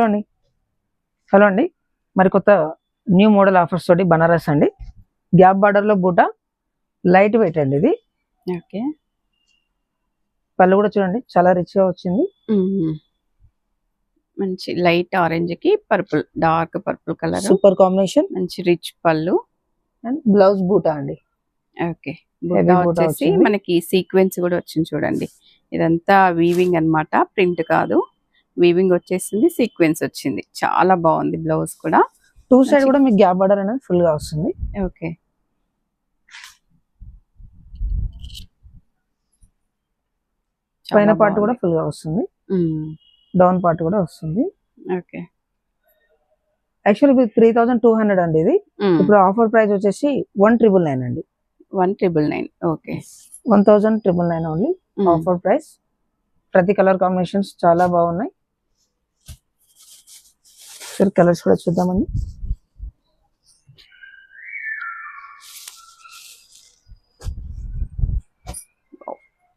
అండి హలో అండి మరి కొత్త న్యూ మోడల్ ఆఫర్స్ తోటి బనారస్ అండి గ్యాప్ బార్డర్ లో బూటా లైట్ వెయిట్ అండి ఇది ఓకే పళ్ళు కూడా చూడండి చాలా రిచ్ గా వచ్చింది మంచి లైట్ ఆరెంజ్ కి purple dark purple colour super combination మంచి రిచ్ పళ్ళు అండ్ బ్లౌజ్ బూటా అండి ఓకే Heavy బుట్ట బూటా వచ్చేసి వచ్చింది. మనకి సీక్వెన్స్ కూడా వచ్చింది చూడండి ఇదంతా వీవింగ్ అన్నమాట ప్రింట్ కాదు వీవింగ్ వచ్చేసింది సీక్వెన్స్ వచ్చింది చాలా బాగుంది బ్లౌజ్ కూడా టూ సైడ్ కూడా మీకు గ్యాప్ బార్డర్ అనేది ఫుల్ గా వస్తుంది ఓకే పైన పార్ట్ కూడా ఫుల్ గా వస్తుంది డౌన్ పార్ట్ కూడా వస్తుంది ఓకే యాక్చువల్లీ 3200 అండి ఇది ఇప్పుడు ఆఫర్ ప్రైస్ వచ్చేసి 1999 అండి 1999 ఓకే 1999 ఓన్లీ ఆఫర్ ప్రైస్ ప్రతి కలర్ కాంబినేషన్స్ చాలా బాగున్నాయి సరే కలర్స్ కూడా చూద్దామండి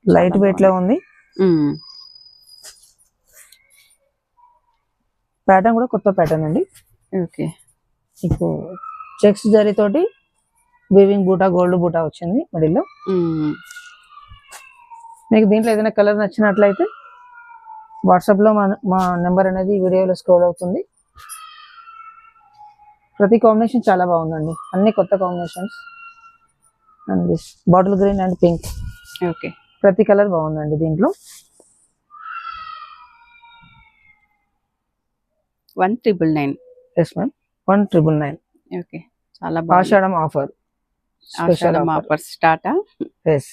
లైట్ వెయిట్ లో ఉంది ప్యాటర్న్ కూడా కొత్త ప్యాటర్న్ అండి ఓకే ఇప్పుడు చెక్స్ జరీ తోటి వీవింగ్ బూటా గోల్డ్ బూటా వచ్చింది మిడిల్లో మీకు దీంట్లో ఏదైనా కలర్ నచ్చినట్లయితే వాట్సాప్ లో మా నెంబర్ అనేది వీడియోలో స్క్రోల్ అవుతుంది ప్రతి కాంబినేషన్ చాలా బాగుందండి అన్ని కొత్త combinations and this bottle green and pink okay ప్రతి కలర్ బాగుందండి దీంట్లో 1999 ఎస్ మ్యామ్ 1999 ఓకే చాలా బాగుంది ఆషాఢం ఆఫర్ స్పెషల్ ఆఫర్ స్టార్టా ఎస్